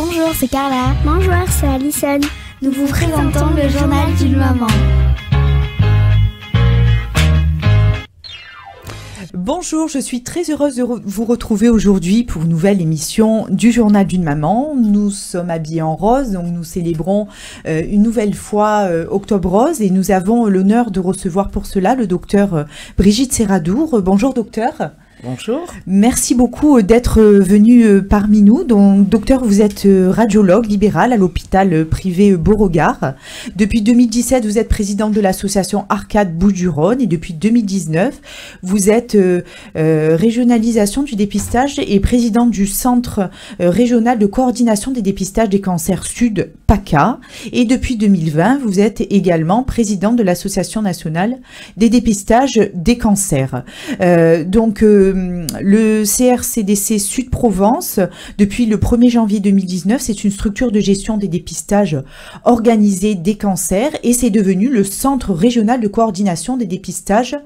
Bonjour, c'est Carla. Bonjour, c'est Alison. Nous vous présentons le journal d'une maman. Bonjour, je suis très heureuse de vous retrouver aujourd'hui pour une nouvelle émission du journal d'une maman. Nous sommes habillés en rose, donc nous célébrons une nouvelle fois Octobre Rose et nous avons l'honneur de recevoir pour cela le docteur Brigitte Serradour. Bonjour docteur. Bonjour. Merci beaucoup d'être venu parmi nous. Donc, docteur, vous êtes radiologue libéral à l'hôpital privé Beauregard. Depuis 2017, vous êtes présidente de l'association Arcade Bouches-du-Rhône et depuis 2019, vous êtes régionalisation du dépistage et présidente du Centre régional de coordination des dépistages des cancers Sud, PACA. Et depuis 2020, vous êtes également présidente de l'Association nationale des dépistages des cancers. Le CRCDC Sud-Provence, depuis le 1er janvier 2019, c'est une structure de gestion des dépistages organisés des cancers et c'est devenu le Centre régional de coordination des dépistages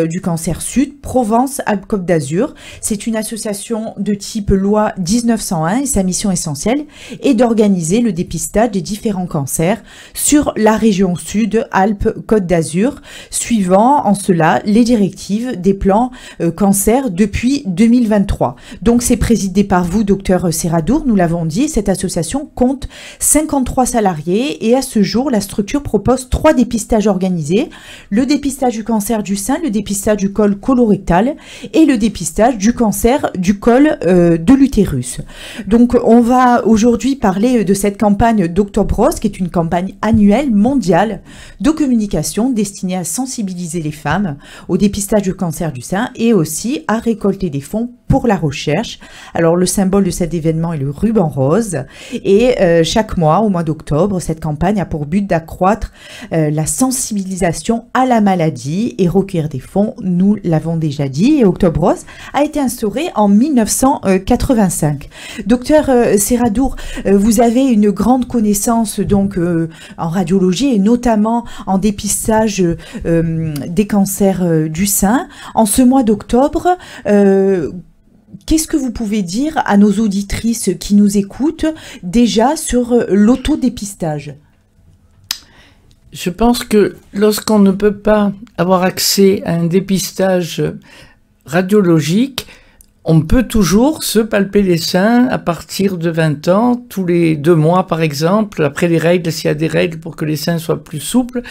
du cancer Sud, Provence-Alpes-Côte d'Azur. C'est une association de type loi 1901 et sa mission essentielle est d'organiser le dépistage des différents cancers sur la région Sud, Alpes-Côte d'Azur, suivant en cela les directives des plans cancer depuis 2023. Donc c'est présidé par vous, docteur Serradour, nous l'avons dit, cette association compte 53 salariés et à ce jour, la structure propose 3 dépistages organisés, le dépistage du cancer du sein, le dépistage du col colorectal et le dépistage du cancer du col de l'utérus. Donc on va aujourd'hui parler de cette campagne d'Octobre Rose, qui est une campagne annuelle mondiale de communication destinée à sensibiliser les femmes au dépistage du cancer du sein et aussi à récolter des fonds pour la recherche. Alors le symbole de cet événement est le ruban rose et chaque mois, au mois d'octobre, cette campagne a pour but d'accroître la sensibilisation à la maladie et recueillir des fonds, nous l'avons déjà dit, et Octobre Rose a été instauré en 1985. Docteur Serradour, vous avez une grande connaissance donc en radiologie et notamment en dépistage des cancers du sein. En ce mois d'octobre, qu'est-ce que vous pouvez dire à nos auditrices qui nous écoutent déjà sur l'autodépistage? Je pense que lorsqu'on ne peut pas avoir accès à un dépistage radiologique, on peut toujours se palper les seins à partir de 20 ans, tous les 2 mois par exemple, après les règles, s'il y a des règles pour que les seins soient plus souples.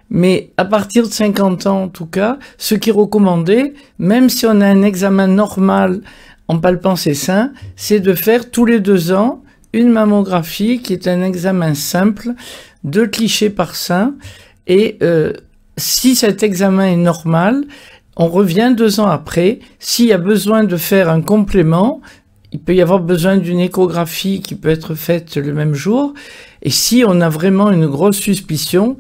Mais à partir de 50 ans, en tout cas, ce qui est recommandé, même si on a un examen normal en palpant ses seins, c'est de faire tous les 2 ans une mammographie qui est un examen simple, 2 clichés par sein. Et si cet examen est normal, on revient 2 ans après. S'il y a besoin de faire un complément, il peut y avoir besoin d'une échographie qui peut être faite le même jour. Et si on a vraiment une grosse suspicion,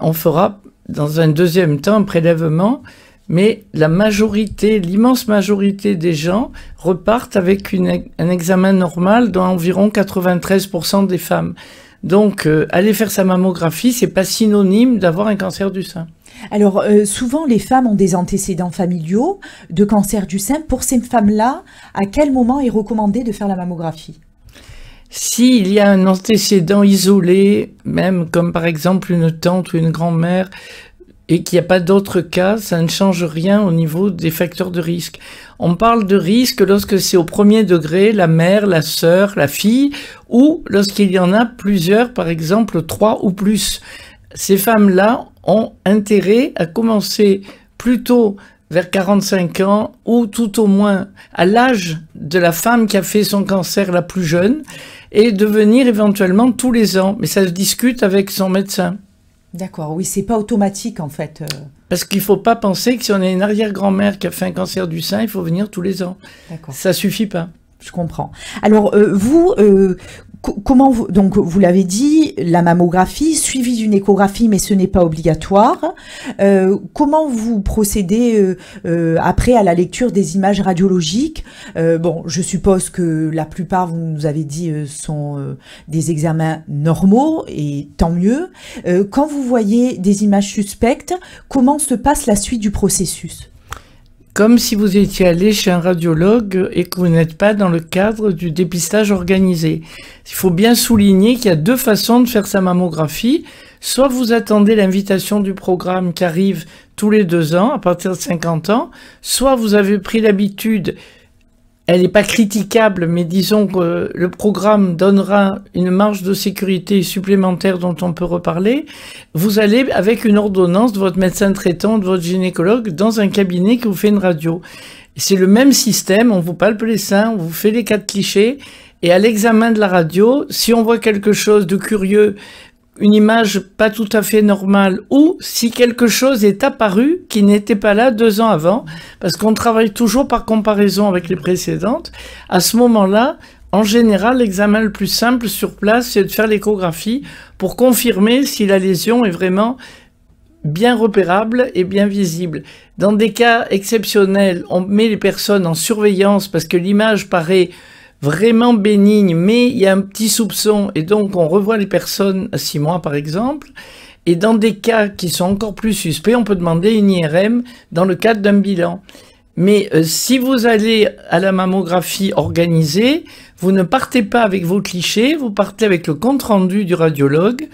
on fera dans un deuxième temps un prélèvement. Mais la majorité, l'immense majorité des gens repartent avec un examen normal dans environ 93% des femmes. Donc, aller faire sa mammographie, c'est pas synonyme d'avoir un cancer du sein. Alors, souvent, les femmes ont des antécédents familiaux de cancer du sein. Pour ces femmes-là, à quel moment est recommandé de faire la mammographie? S'il y a un antécédent isolé, même comme par exemple une tante ou une grand-mère, et qu'il n'y a pas d'autres cas, ça ne change rien au niveau des facteurs de risque. On parle de risque lorsque c'est au 1er degré, la mère, la sœur, la fille, ou lorsqu'il y en a plusieurs, par exemple 3 ou plus. Ces femmes-là ont intérêt à commencer plutôt vers 45 ans ou tout au moins à l'âge de la femme qui a fait son cancer la plus jeune et de venir éventuellement tous les ans. Mais ça se discute avec son médecin. D'accord, oui, c'est pas automatique en fait. Parce qu'il faut pas penser que si on a une arrière-grand-mère qui a fait un cancer du sein, il faut venir tous les ans. D'accord. Ça suffit pas. Je comprends. Alors, vous, comment vous, donc vous l'avez dit, la mammographie suivie d'une échographie, mais ce n'est pas obligatoire. Comment vous procédez après à la lecture des images radiologiques? Bon, je suppose que la plupart, vous nous avez dit, sont des examens normaux et tant mieux. Quand vous voyez des images suspectes, comment se passe la suite du processus? comme si vous étiez allé chez un radiologue et que vous n'êtes pas dans le cadre du dépistage organisé. Il faut bien souligner qu'il y a deux façons de faire sa mammographie. Soit vous attendez l'invitation du programme qui arrive tous les 2 ans, à partir de 50 ans, soit vous avez pris l'habitude, elle n'est pas critiquable, mais disons que le programme donnera une marge de sécurité supplémentaire dont on peut reparler. Vous allez, avec une ordonnance de votre médecin traitant, de votre gynécologue, dans un cabinet qui vous fait une radio. C'est le même système, on vous palpe les seins, on vous fait les 4 clichés, et à l'examen de la radio, si on voit quelque chose de curieux, une image pas tout à fait normale, ou si quelque chose est apparu qui n'était pas là 2 ans avant, parce qu'on travaille toujours par comparaison avec les précédentes, à ce moment-là, en général, l'examen le plus simple sur place, c'est de faire l'échographie pour confirmer si la lésion est vraiment bien repérable et bien visible. Dans des cas exceptionnels, on met les personnes en surveillance parce que l'image paraît vraiment bénigne, mais il y a un petit soupçon, et donc on revoit les personnes à 6 mois par exemple, et dans des cas qui sont encore plus suspects, on peut demander une IRM dans le cadre d'un bilan. Mais si vous allez à la mammographie organisée, vous ne partez pas avec vos clichés, vous partez avec le compte-rendu du radiologue.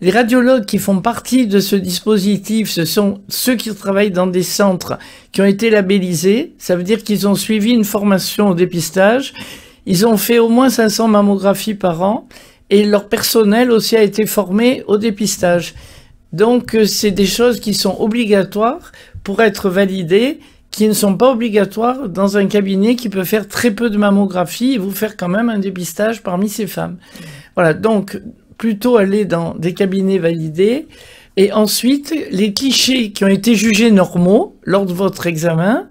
Les radiologues qui font partie de ce dispositif, ce sont ceux qui travaillent dans des centres qui ont été labellisés, ça veut dire qu'ils ont suivi une formation au dépistage. Ils ont fait au moins 500 mammographies par an et leur personnel aussi a été formé au dépistage. Donc c'est des choses qui sont obligatoires pour être validées, qui ne sont pas obligatoires dans un cabinet qui peut faire très peu de mammographies et vous faire quand même un dépistage parmi ces femmes. Voilà, donc plutôt aller dans des cabinets validés. Et ensuite, les clichés qui ont été jugés normaux lors de votre examen,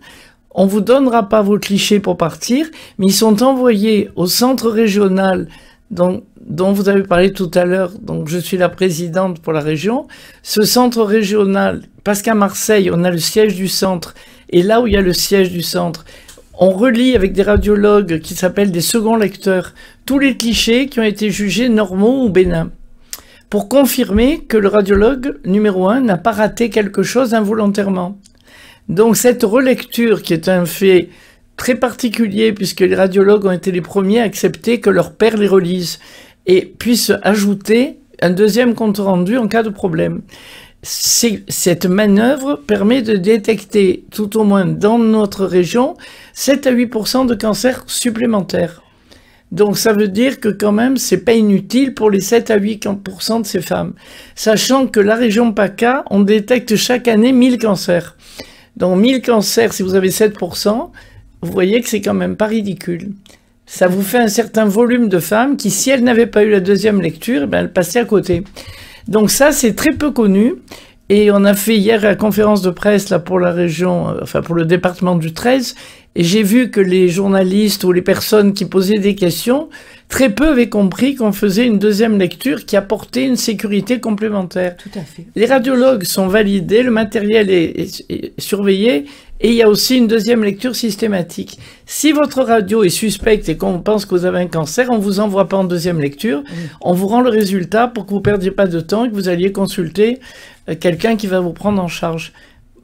on ne vous donnera pas vos clichés pour partir, mais ils sont envoyés au centre régional dont vous avez parlé tout à l'heure, donc je suis la présidente pour la région. Ce centre régional, parce qu'à Marseille, on a le siège du centre, et là où il y a le siège du centre, on relie avec des radiologues qui s'appellent des seconds lecteurs tous les clichés qui ont été jugés normaux ou bénins, pour confirmer que le radiologue numéro 1 n'a pas raté quelque chose involontairement. Donc cette relecture, qui est un fait très particulier, puisque les radiologues ont été les premiers à accepter que leur père les relise et puisse ajouter un deuxième compte rendu en cas de problème. Cette manœuvre permet de détecter, tout au moins dans notre région, 7 à 8% de cancers supplémentaires. Donc ça veut dire que quand même, c'est pas inutile pour les 7 à 8% de ces femmes. Sachant que la région PACA, on détecte chaque année 1000 cancers. Donc 1000 cancers, si vous avez 7%, vous voyez que c'est quand même pas ridicule. Ça vous fait un certain volume de femmes qui, si elles n'avaient pas eu la deuxième lecture, eh bien, elles passaient à côté. Donc ça, c'est très peu connu. Et on a fait hier la conférence de presse là, pour la région, enfin pour le département du 13, et j'ai vu que les journalistes ou les personnes qui posaient des questions, très peu avaient compris qu'on faisait une deuxième lecture qui apportait une sécurité complémentaire. Tout à fait. Les radiologues sont validés, le matériel est surveillé, et il y a aussi une deuxième lecture systématique. Si votre radio est suspecte et qu'on pense que vous avez un cancer, on ne vous envoie pas en deuxième lecture, on vous rend le résultat pour que vous ne perdiez pas de temps et que vous alliez consulter quelqu'un qui va vous prendre en charge.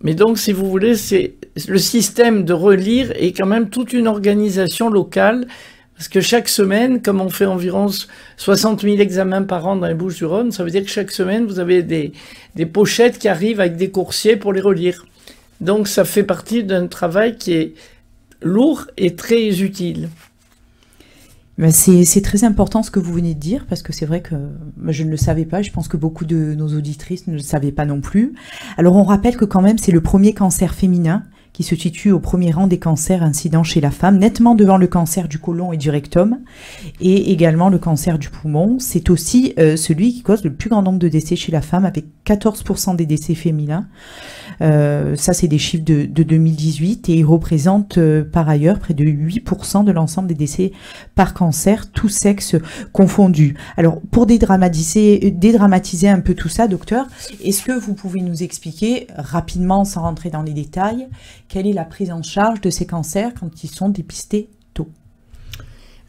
Mais donc, si vous voulez, c'est le système de relire est quand même toute une organisation locale, parce que chaque semaine, comme on fait environ 60 000 examens par an dans les Bouches-du-Rhône, ça veut dire que chaque semaine, vous avez des pochettes qui arrivent avec des coursiers pour les relire. Donc, ça fait partie d'un travail qui est lourd et très utile. Ben c'est très important ce que vous venez de dire, parce que c'est vrai que je ne le savais pas, je pense que beaucoup de nos auditrices ne le savaient pas non plus. Alors on rappelle que quand même c'est le premier cancer féminin qui se situe au premier rang des cancers incidents chez la femme, nettement devant le cancer du côlon et du rectum, et également le cancer du poumon. C'est aussi celui qui cause le plus grand nombre de décès chez la femme, avec 14% des décès féminins. Ça, c'est des chiffres de 2018, et il représente par ailleurs près de 8% de l'ensemble des décès par cancer, tous sexes confondus. Alors, pour dédramatiser un peu tout ça, docteur, est-ce que vous pouvez nous expliquer rapidement, sans rentrer dans les détails, quelle est la prise en charge de ces cancers quand ils sont dépistés tôt?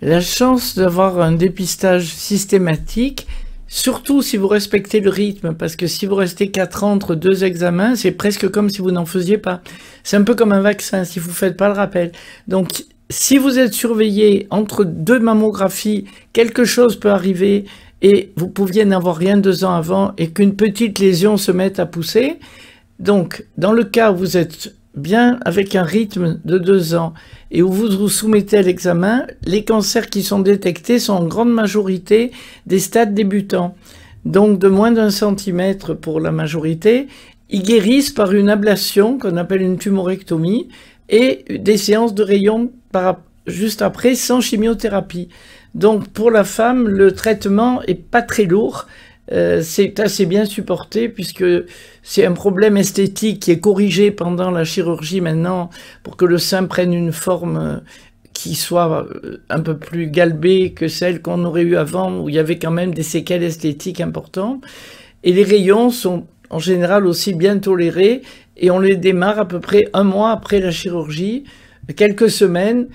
La chance d'avoir un dépistage systématique, Surtout si vous respectez le rythme, parce que si vous restez 4 ans entre 2 examens, c'est presque comme si vous n'en faisiez pas. C'est un peu comme un vaccin, si vous ne faites pas le rappel. Donc, si vous êtes surveillé entre 2 mammographies, quelque chose peut arriver et vous pouviez n'avoir rien 2 ans avant et qu'une petite lésion se mette à pousser. Donc, dans le cas où vous êtes bien avec un rythme de 2 ans et où vous vous soumettez à l'examen, les cancers qui sont détectés sont en grande majorité des stades débutants, donc de moins d'1 centimètre pour la majorité. Ils guérissent par une ablation qu'on appelle une tumorectomie et des séances de rayons juste après sans chimiothérapie. Donc pour la femme, le traitement est pas très lourd. C'est assez bien supporté puisque c'est un problème esthétique qui est corrigé pendant la chirurgie maintenant pour que le sein prenne une forme qui soit un peu plus galbée que celle qu'on aurait eue avant où il y avait quand même des séquelles esthétiques importantes. Et les rayons sont en général aussi bien tolérés et on les démarre à peu près 1 mois après la chirurgie, quelques semaines.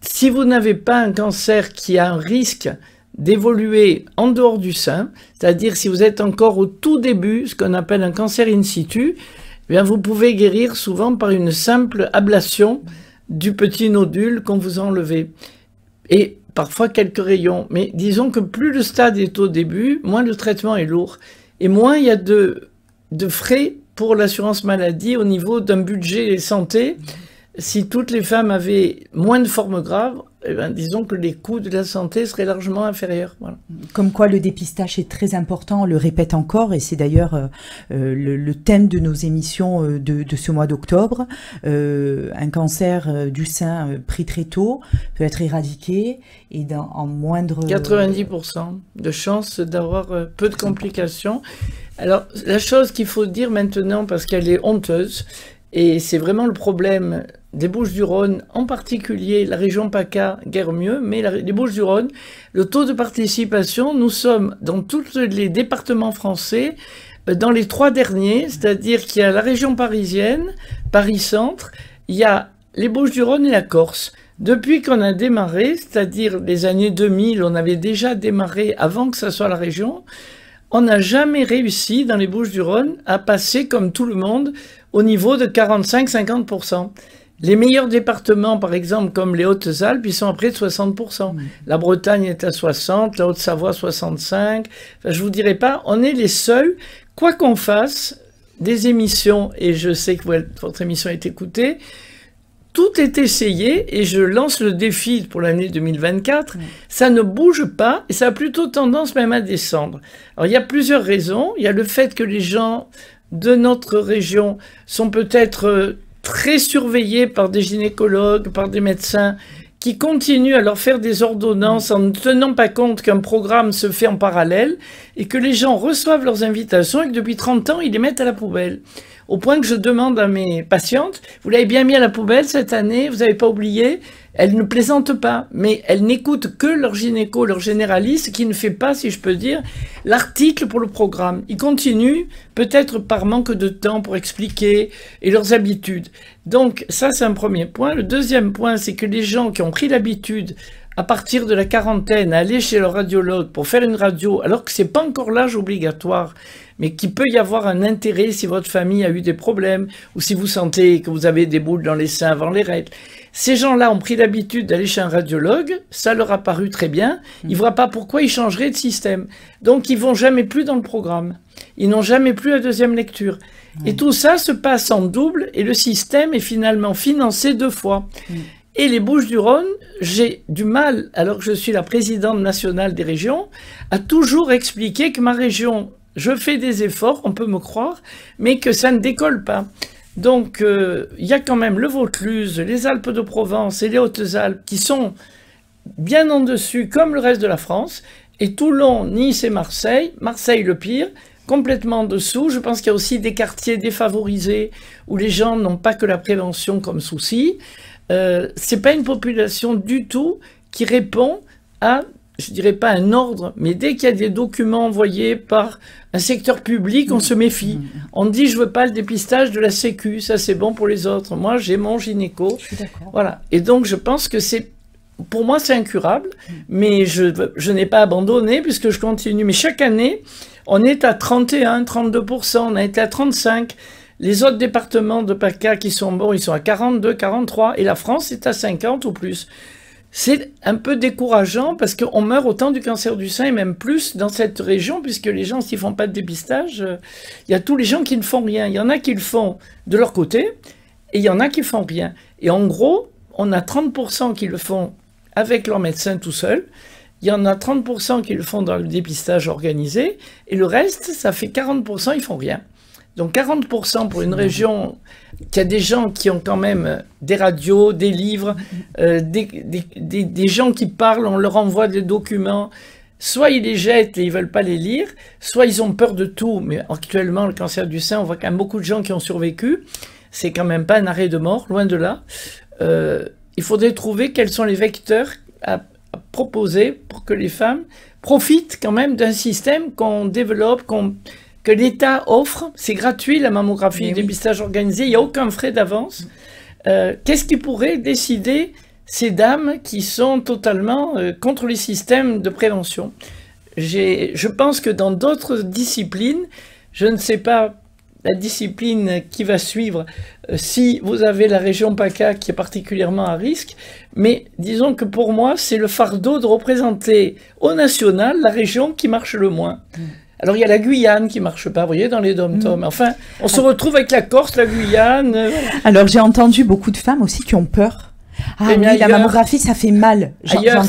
Si vous n'avez pas un cancer qui a un risque d'évoluer en dehors du sein, c'est-à-dire si vous êtes encore au tout début, ce qu'on appelle un cancer in situ, eh bien vous pouvez guérir souvent par une simple ablation du petit nodule qu'on vous a enlevé. Et parfois quelques rayons. Mais disons que plus le stade est au début, moins le traitement est lourd. Et moins il y a de frais pour l'assurance maladie au niveau d'un budget santé. Si toutes les femmes avaient moins de formes graves, eh bien, disons que les coûts de la santé seraient largement inférieurs. Voilà. Comme quoi le dépistage est très important, on le répète encore, et c'est d'ailleurs le thème de nos émissions de ce mois d'octobre. Un cancer du sein pris très tôt peut être éradiqué et en moindre... 90% de chances d'avoir peu de complications. Alors, la chose qu'il faut dire maintenant, parce qu'elle est honteuse, et c'est vraiment le problème des Bouches-du-Rhône, en particulier la région PACA, guère mieux, mais les Bouches-du-Rhône, le taux de participation, nous sommes dans tous les départements français, dans les 3 derniers, c'est-à-dire qu'il y a la région parisienne, Paris-Centre, il y a les Bouches-du-Rhône et la Corse. Depuis qu'on a démarré, c'est-à-dire les années 2000, on avait déjà démarré avant que ça soit la région, on n'a jamais réussi dans les Bouches-du-Rhône à passer comme tout le monde au niveau de 45-50%. Les meilleurs départements, par exemple, comme les Hautes-Alpes, ils sont à près de 60%. La Bretagne est à 60%, la Haute-Savoie 65%. Enfin, je vous dirai pas, on est les seuls, quoi qu'on fasse, des émissions, et je sais que votre émission est écoutée, tout est essayé, et je lance le défi pour l'année 2024, ça ne bouge pas, et ça a plutôt tendance même à descendre. Alors, il y a plusieurs raisons. Il y a le fait que les gens de notre région sont peut-être très surveillés par des gynécologues, par des médecins, qui continuent à leur faire des ordonnances en ne tenant pas compte qu'un programme se fait en parallèle, et que les gens reçoivent leurs invitations, et que depuis 30 ans, ils les mettent à la poubelle. Au point que je demande à mes patientes, vous l'avez bien mis à la poubelle cette année, vous n'avez pas oublié? Elles ne plaisantent pas, mais elles n'écoutent que leur gynéco, leur généraliste, qui ne fait pas, si je peux dire, l'article pour le programme. Ils continuent, peut-être par manque de temps pour expliquer, et leurs habitudes. Donc ça, c'est un premier point. Le deuxième point, c'est que les gens qui ont pris l'habitude, à partir de la quarantaine, à aller chez leur radiologue pour faire une radio, alors que ce n'est pas encore l'âge obligatoire, mais qu'il peut y avoir un intérêt si votre famille a eu des problèmes, ou si vous sentez que vous avez des boules dans les seins avant les règles. Ces gens-là ont pris l'habitude d'aller chez un radiologue, ça leur a paru très bien, ils ne voient pas pourquoi ils changeraient de système. Donc ils ne vont jamais plus dans le programme, ils n'ont jamais plus la deuxième lecture. Et tout ça se passe en double, et le système est finalement financé 2 fois. Et les Bouches-du-Rhône, j'ai du mal, alors que je suis la présidente nationale des régions, à toujours expliquer que ma région, je fais des efforts, on peut me croire, mais que ça ne décolle pas. Donc, il y a quand même le Vaucluse, les Alpes-de-Provence et les Hautes-Alpes qui sont bien en dessus, comme le reste de la France, et Toulon, Nice et Marseille, Marseille le pire, complètement en dessous. Je pense qu'il y a aussi des quartiers défavorisés où les gens n'ont pas que la prévention comme souci. C'est pas une population du tout qui répond à, je dirais pas un ordre, mais dès qu'il y a des documents envoyés par un secteur public, on se méfie. On dit je veux pas le dépistage de la Sécu, ça c'est bon pour les autres. Moi j'ai mon gynéco. Voilà. Et donc je pense que c'est pour moi, c'est incurable, mais je n'ai pas abandonné puisque je continue. Mais chaque année, on est à 31, 32%, on a été à 35%. Les autres départements de PACA qui sont bons, ils sont à 42, 43%, et la France est à 50 ou plus. C'est un peu décourageant parce qu'on meurt autant du cancer du sein et même plus dans cette région, puisque les gens, s'ils ne font pas de dépistage, il y a tous les gens qui ne font rien. Il y en a qui le font de leur côté et il y en a qui ne font rien. Et en gros, on a 30% qui le font avec leur médecin tout seul. Il y en a 30% qui le font dans le dépistage organisé. Et le reste, ça fait 40%, ils font rien. Donc 40% pour une région qui a des gens qui ont quand même des radios, des livres, des gens qui parlent, on leur envoie des documents. Soit ils les jettent et ils ne veulent pas les lire, soit ils ont peur de tout. Mais actuellement, le cancer du sein, on voit quand même beaucoup de gens qui ont survécu. C'est quand même pas un arrêt de mort, loin de là. Il faudrait trouver quels sont les vecteurs à proposer pour que les femmes profitent quand même d'un système qu'on développe, que l'État offre. C'est gratuit, la mammographie, le dépistage organisé, il n'y a aucun frais d'avance. Qu'est-ce qui pourrait décider ces dames qui sont totalement contre les systèmes de prévention? Je pense que dans d'autres disciplines, je ne sais pas la discipline qui va suivre si vous avez la région PACA qui est particulièrement à risque, mais disons que pour moi, c'est le fardeau de représenter au national la région qui marche le moins. Alors, il y a la Guyane qui ne marche pas, vous voyez, dans les dom-toms. Enfin, on se retrouve avec la Corse, la Guyane. Alors, j'ai entendu beaucoup de femmes aussi qui ont peur. Ah oui, la mammographie, ça fait mal. Ailleurs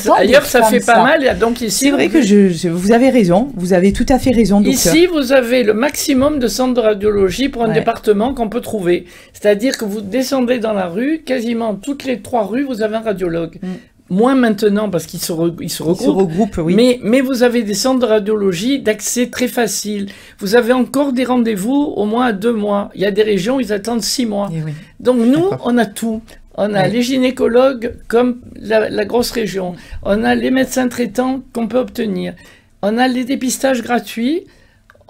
ça fait pas mal. Donc ici, c'est vrai que vous avez raison. Vous avez tout à fait raison, docteur. Ici, vous avez le maximum de centres de radiologie pour un département qu'on peut trouver. C'est-à-dire que vous descendez dans la rue, quasiment toutes les 3 rues, vous avez un radiologue. Moins maintenant parce qu'ils se regroupent, oui. Mais vous avez des centres de radiologie d'accès très facile. vous avez encore des rendez-vous au moins à 2 mois. Il y a des régions où ils attendent 6 mois. Oui. Donc nous, on a tout. On a les gynécologues comme la grosse région. On a les médecins traitants qu'on peut obtenir. On a les dépistages gratuits.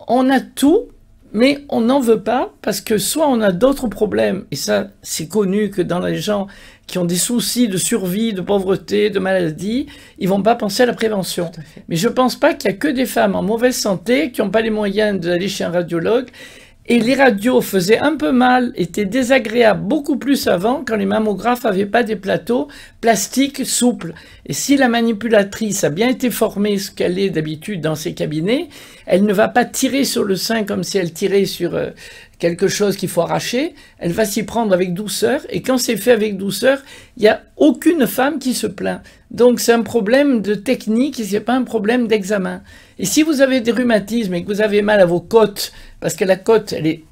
On a tout, mais on n'en veut pas parce que soit on a d'autres problèmes, et ça c'est connu que dans les gens qui ont des soucis de survie, de pauvreté, de maladie, ils vont pas penser à la prévention. Mais je pense pas qu'il y a que des femmes en mauvaise santé qui n'ont pas les moyens d'aller chez un radiologue. Et les radios faisaient un peu mal, étaient désagréables beaucoup plus avant, quand les mammographes n'avaient pas des plateaux plastiques souples. Et si la manipulatrice a bien été formée, ce qu'elle est d'habitude dans ses cabinets, elle ne va pas tirer sur le sein comme si elle tirait sur quelque chose qu'il faut arracher. Elle va s'y prendre avec douceur. Et quand c'est fait avec douceur, il n'y a aucune femme qui se plaint. Donc c'est un problème de technique et ce n'est pas un problème d'examen. Et si vous avez des rhumatismes et que vous avez mal à vos côtes, parce que la côte, elle est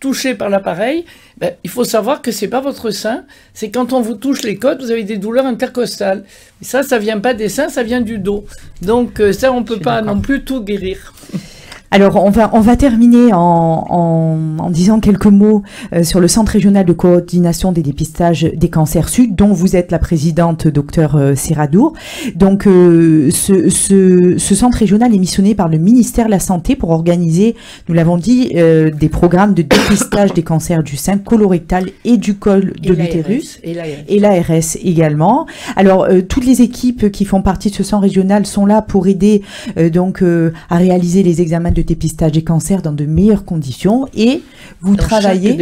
touchée par l'appareil, ben, il faut savoir que ce n'est pas votre sein. C'est quand on vous touche les côtes, vous avez des douleurs intercostales. Et ça ne vient pas des seins, ça vient du dos. Donc ça, on ne peut pas non plus tout guérir. Alors, on va terminer en disant quelques mots sur le Centre régional de coordination des dépistages des cancers sud, dont vous êtes la présidente, docteur Serradour. Donc, ce centre régional est missionné par le ministère de la Santé pour organiser, nous l'avons dit, des programmes de dépistage des cancers du sein, colorectal et du col de l'utérus. Et l'ARS également. Alors, toutes les équipes qui font partie de ce centre régional sont là pour aider à réaliser les examens de dépistage des cancers dans de meilleures conditions, et vous travaillez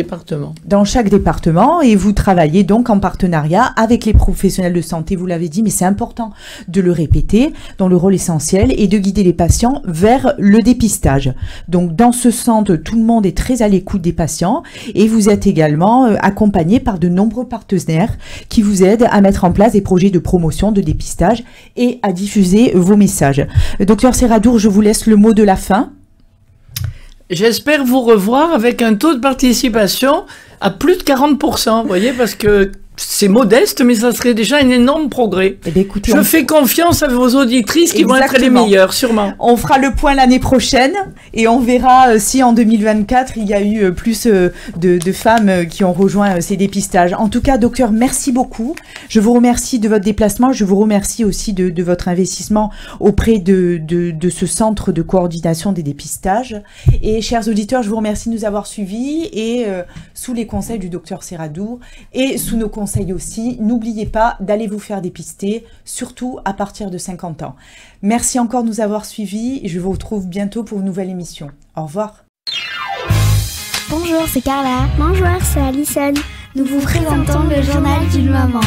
dans chaque département et vous travaillez donc en partenariat avec les professionnels de santé, vous l'avez dit, mais c'est important de le répéter, dont le rôle essentiel est de guider les patients vers le dépistage. Donc dans ce centre, tout le monde est très à l'écoute des patients et vous êtes également accompagné par de nombreux partenaires qui vous aident à mettre en place des projets de promotion, de dépistage et à diffuser vos messages. Docteur Serradour, je vous laisse le mot de la fin. J'espère vous revoir avec un taux de participation à plus de 40%, vous voyez, parce que c'est modeste, mais ça serait déjà un énorme progrès. Eh bien, écoutez, je fais confiance à vos auditrices qui vont être les meilleures, sûrement. On fera le point l'année prochaine et on verra si en 2024, il y a eu plus de femmes qui ont rejoint ces dépistages. En tout cas, docteur, merci beaucoup. Je vous remercie de votre déplacement. Je vous remercie aussi de votre investissement auprès de ce centre de coordination des dépistages. Et chers auditeurs, je vous remercie de nous avoir suivis et sous les conseils du docteur Serradour et sous nos conseils conseille aussi, n'oubliez pas d'aller vous faire dépister, surtout à partir de 50 ans. Merci encore de nous avoir suivis et je vous retrouve bientôt pour une nouvelle émission. Au revoir. Bonjour, c'est Carla. Bonjour, c'est Alison. Nous vous présentons le journal d'une maman.